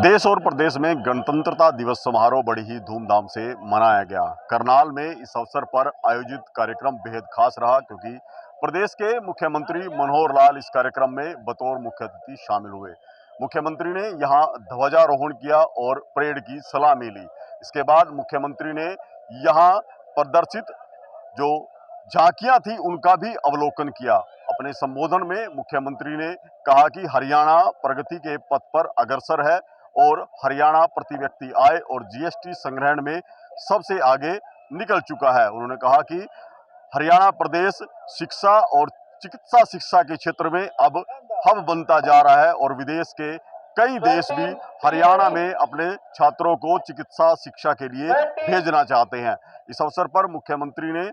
देश और प्रदेश में गणतंत्रता दिवस समारोह बड़ी ही धूमधाम से मनाया गया। करनाल में इस अवसर पर आयोजित कार्यक्रम बेहद खास रहा, क्योंकि प्रदेश के मुख्यमंत्री मनोहर लाल इस कार्यक्रम में बतौर मुख्य अतिथि शामिल हुए। मुख्यमंत्री ने यहां ध्वजारोहण किया और परेड की सलामी ली। इसके बाद मुख्यमंत्री ने यहां प्रदर्शित जो झांकियां थी उनका भी अवलोकन किया। अपने संबोधन में मुख्यमंत्री ने कहा कि हरियाणा प्रगति के पथ पर अग्रसर है और हरियाणा प्रति व्यक्ति आय और जीएसटी संग्रहण में सबसे आगे निकल चुका है। उन्होंने कहा कि हरियाणा प्रदेश शिक्षा और चिकित्सा शिक्षा के क्षेत्र में अब हब बनता जा रहा है और विदेश के कई देश भी हरियाणा में अपने छात्रों को चिकित्सा शिक्षा के लिए भेजना चाहते हैं। इस अवसर पर मुख्यमंत्री ने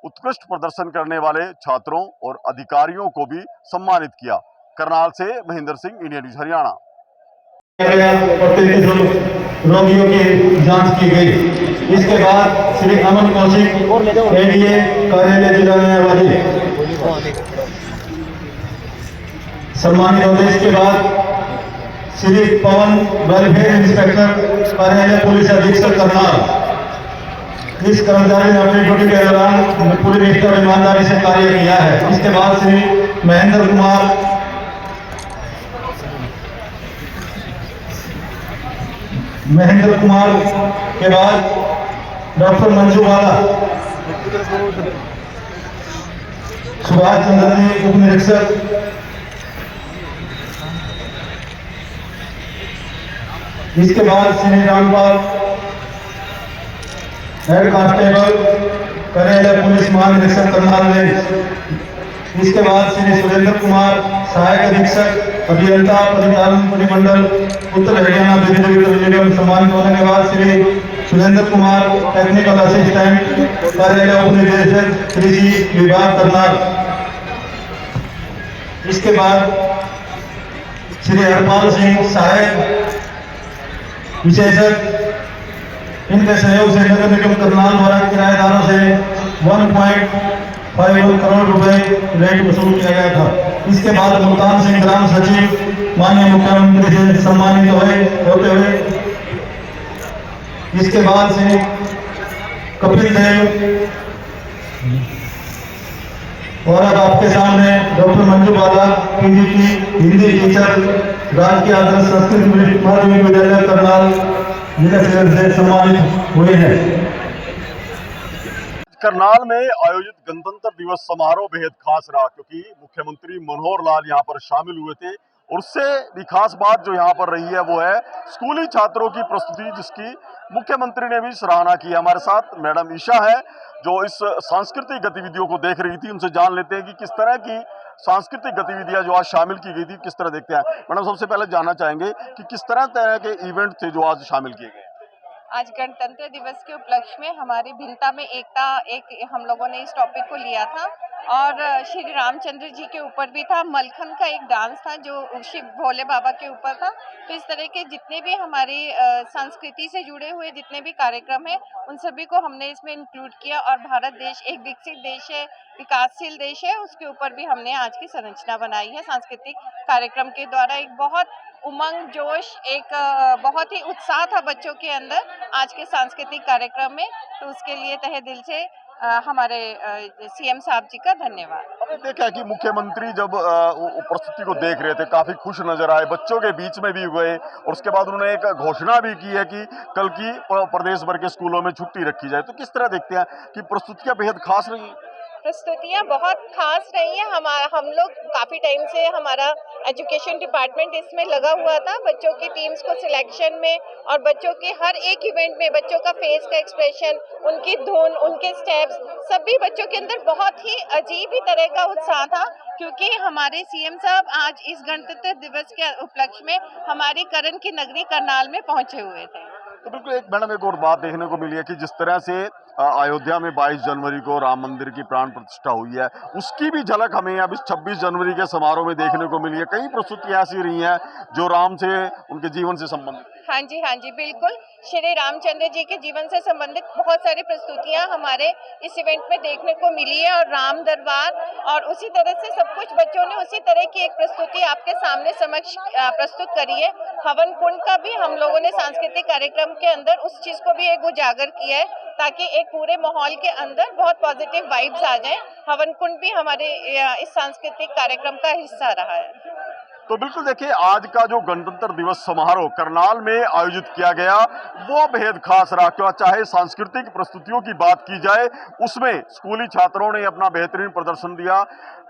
उत्कृष्ट प्रदर्शन करने वाले छात्रों और अधिकारियों को भी सम्मानित किया। करनाल से महेंद्र सिंह, इंडिया न्यूज हरियाणा। रोगियों की जांच की गई। इसके बाद श्री अमन कौशिक एडीए कार्यालय जिला न्यायवादी सम्मानित होते। इसके बाद श्री पवन वेलफेयर इंस्पेक्टर कार्यालय पुलिस अधीक्षक करनाल। इस कर्मचारी ने अपनी ड्यूटी के दौरान पूरी निष्ठा और ईमानदारी से कार्य किया है। इसके बाद श्री महेंद्र कुमार के बाद डॉक्टर मंजू वाला, सुभाष चंद्र जी उप निरीक्षक, इसके बाद श्री रामपाल हेड कांस्टेबल कार्यालय पुलिस महानिरीक्षक करनाल। इसके बाद श्री सुरेंद्र कुमार सहायक अधीक्षक अभियंता परिचालन परिमंडल उत्तर हरियाणा बिजली वितरण निगम। सम्मानित होने के बाद श्री सुरेंद्र कुमार टेक्निकल असिस्टेंट कार्यालय उप निदेशक कृषि विभाग करनाल। इसके बाद श्री हरपाल सिंह सहायक विशेषज्ञ। इनके सहयोग से नगर निगम करनाल द्वारा किराएदारों से 1.51 करोड़ रुपए रेट वसूल किया गया था। इसके बाद मुल्तान सिंह ग्राम सचिव माननीय मुख्यमंत्री से सम्मानित होते हुए। इसके बाद श्री कपिल देव और अब आपके सामने डॉक्टर मंजू बाला पीजीटी हिंदी टीचर राजकीय आदर्श संस्कृत माध्यमिक विद्यालय करनाल जिला से सम्मानित हुए हैं। करनाल में आयोजित गणतंत्र दिवस समारोह बेहद खास रहा, क्योंकि मुख्यमंत्री मनोहर लाल यहां पर शामिल हुए थे। और उससे भी खास बात जो यहां पर रही है वो है स्कूली छात्रों की प्रस्तुति, जिसकी मुख्यमंत्री ने भी सराहना की। हमारे साथ मैडम ईशा है जो इस सांस्कृतिक गतिविधियों को देख रही थी। उनसे जान लेते हैं कि किस तरह की सांस्कृतिक गतिविधियां जो आज शामिल की गई थी किस तरह देखते हैं। मैडम, सबसे पहले जानना चाहेंगे कि किस तरह के इवेंट थे जो आज शामिल किए गए। आज गणतंत्र दिवस के उपलक्ष्य में हमारी भिन्नता में एकता हम लोगों ने इस टॉपिक को लिया था और श्री रामचंद्र जी के ऊपर भी था। मलखन का एक डांस था जो शिव भोले बाबा के ऊपर था। तो इस तरह के जितने भी हमारी संस्कृति से जुड़े हुए जितने भी कार्यक्रम हैं उन सभी को हमने इसमें इंक्लूड किया। और भारत देश एक विकसित देश है, विकासशील देश है, उसके ऊपर भी हमने आज की संरचना बनाई है सांस्कृतिक कार्यक्रम के द्वारा। एक बहुत उमंग, जोश, एक बहुत ही उत्साह था बच्चों के अंदर आज के सांस्कृतिक कार्यक्रम में। तो उसके लिए तहे दिल से हमारे सीएम साहब जी का धन्यवाद। हमने देखा कि मुख्यमंत्री जब प्रस्तुति को देख रहे थे काफी खुश नजर आए, बच्चों के बीच में भी गए और उसके बाद उन्होंने एक घोषणा भी की है कि कल की प्रदेश भर के स्कूलों में छुट्टी रखी जाए। तो किस तरह देखते हैं कि प्रस्तुतियां बेहद खास रही? प्रस्तुतियाँ बहुत खास रही हैं। हम लोग काफ़ी टाइम से हमारा एजुकेशन डिपार्टमेंट इसमें लगा हुआ था, बच्चों की टीम्स को सिलेक्शन में और बच्चों के हर एक इवेंट में बच्चों का फेस का एक्सप्रेशन, उनकी धुन, उनके स्टेप्स, सभी बच्चों के अंदर बहुत ही अजीब ही तरह का उत्साह था। क्योंकि हमारे सीएम साहब आज इस गणतंत्र दिवस के उपलक्ष्य में हमारी करण की नगरी करनाल में पहुंचे हुए थे। तो बिल्कुल मैडम, एक और बात देखने को मिली है कि जिस तरह से अयोध्या में 22 जनवरी को राम मंदिर की प्राण प्रतिष्ठा हुई है, उसकी भी झलक हमें अब इस 26 जनवरी के समारोह में देखने को मिली है। कई प्रस्तुतियां ऐसी रही हैं जो राम से, उनके जीवन से संबंधित। हाँ जी, बिल्कुल। श्री रामचंद्र जी के जीवन से संबंधित बहुत सारी प्रस्तुतियां हमारे इस इवेंट में देखने को मिली है और राम दरबार और उसी तरह से सब कुछ बच्चों ने उसी तरह की एक प्रस्तुति आपके सामने समक्ष प्रस्तुत करी है। हवन कुंड का भी हम लोगों ने सांस्कृतिक कार्यक्रम के अंदर उस चीज को भी एक उजागर किया है ताकि एक पूरे माहौल के अंदर बहुत पॉजिटिव वाइब्स आ जाए। हवन कुंड भी हमारे इस सांस्कृतिक कार्यक्रम का हिस्सा रहा है। तो बिल्कुल देखिए, आज का जो गणतंत्र दिवस समारोह करनाल में आयोजित किया गया वो बेहद खास रहा। क्यों, चाहे सांस्कृतिक प्रस्तुतियों की बात की जाए, उसमें स्कूली छात्रों ने अपना बेहतरीन प्रदर्शन दिया,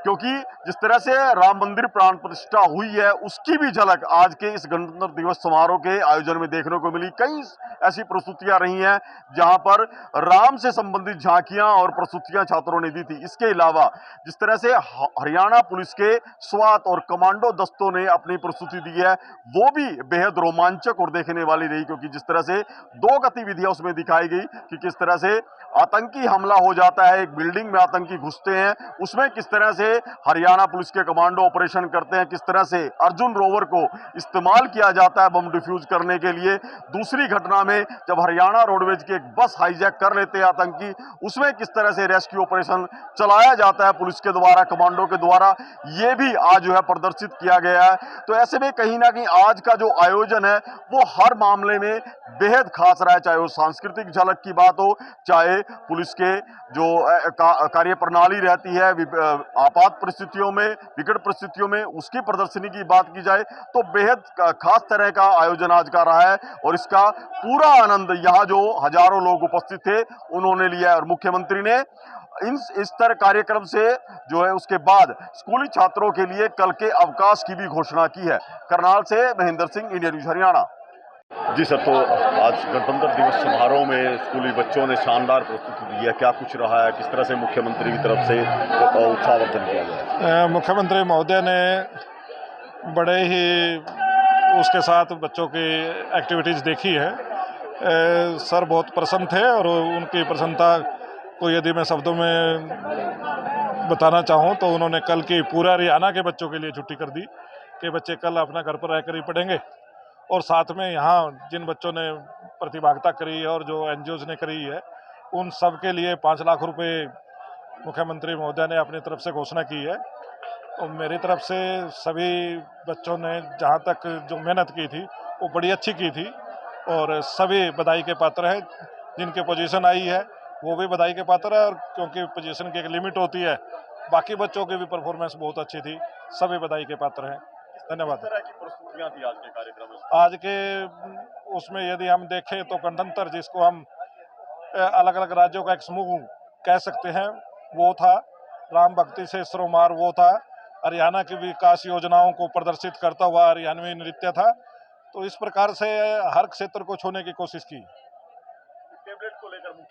क्योंकि जिस तरह से राम मंदिर प्राण प्रतिष्ठा हुई है उसकी भी झलक आज के इस गणतंत्र दिवस समारोह के आयोजन में देखने को मिली। कई ऐसी प्रस्तुतियां रही हैं जहां पर राम से संबंधित झांकियां और प्रस्तुतियां छात्रों ने दी थी। इसके अलावा जिस तरह से हरियाणा पुलिस के स्वात और कमांडो दस्तों ने अपनी प्रस्तुति दी है वो भी बेहद रोमांचक और देखने वाली रही, क्योंकि जिस तरह से 2 गतिविधियां उसमें दिखाई गई कि किस तरह से आतंकी हमला हो जाता है, एक बिल्डिंग में आतंकी घुसते हैं, उसमें किस तरह से हरियाणा पुलिस के कमांडो ऑपरेशन करते हैं, किस तरह से अर्जुन रोवर को इस्तेमाल किया जाता है बम डिफ्यूज करने के लिए। दूसरी घटना में जब हरियाणा रोडवेज की एक बस हाईजैक कर लेते हैं आतंकी, उसमें किस तरह से रेस्क्यू ऑपरेशन चलाया जाता है पुलिस के द्वारा, कमांडो के द्वारा, ये भी आज जो है प्रदर्शित किया गया है। तो ऐसे में कहीं ना कहीं आज का जो आयोजन है वो हर मामले में बेहद खास रहा है, चाहे वो सांस्कृतिक झलक की बात हो, चाहे पुलिस के जो कार्य प्रणाली रहती है आपात परिस्थितियों में, विकट परिस्थितियों में, उसकी प्रदर्शनी की बात की जाए तो बेहद खास तरह का आयोजन आज का रहा है और इसका पूरा आनंद यहाँ जो हजारों लोग उपस्थित थे उन्होंने लिया है। और मुख्यमंत्री ने इस तरह कार्यक्रम से जो है उसके बाद स्कूली छात्रों के लिए कल के अवकाश की भी घोषणा की है। करनाल से महेंद्र सिंह, इंडिया न्यूज हरियाणा। जी सर, तो आज गणतंत्र दिवस समारोह में स्कूली बच्चों ने शानदार प्रस्तुति दी है, क्या कुछ रहा है, किस तरह से मुख्यमंत्री की तरफ से उत्साहवर्धन किया गया? मुख्यमंत्री महोदय ने बड़े ही उसके साथ बच्चों की एक्टिविटीज़ देखी है। सर बहुत प्रसन्न थे और उनकी प्रसन्नता को यदि मैं शब्दों में बताना चाहूँ तो उन्होंने कल की पूरा हरियाणा के बच्चों के लिए छुट्टी कर दी कि बच्चे कल अपना घर पर रहकर ही पढ़ेंगे। और साथ में यहाँ जिन बच्चों ने प्रतिभागिता करी है और जो एनजीओज ने करी है उन सब के लिए 5 लाख रुपए मुख्यमंत्री महोदय ने अपनी तरफ से घोषणा की है। और मेरी तरफ से सभी बच्चों ने जहाँ तक जो मेहनत की थी वो बड़ी अच्छी की थी और सभी बधाई के पात्र हैं। जिनकी पोजीशन आई है वो भी बधाई के पात्र है, और क्योंकि पोजीशन की एक लिमिट होती है, बाकी बच्चों की भी परफॉर्मेंस बहुत अच्छी थी, सभी बधाई के पात्र हैं। धन्यवाद। किस तरह की प्रस्तुतियां थी आज के कार्यक्रम में? आज के उसमें यदि हम देखें तो गणतंत्र, जिसको हम अलग अलग राज्यों का एक समूह कह सकते हैं, वो था। राम भक्ति से सरोमार वो था। हरियाणा की विकास योजनाओं को प्रदर्शित करता हुआ हरियाणवी नृत्य था। तो इस प्रकार से हर क्षेत्र को छूने की कोशिश की। टेबलेट को लेकर मुख्य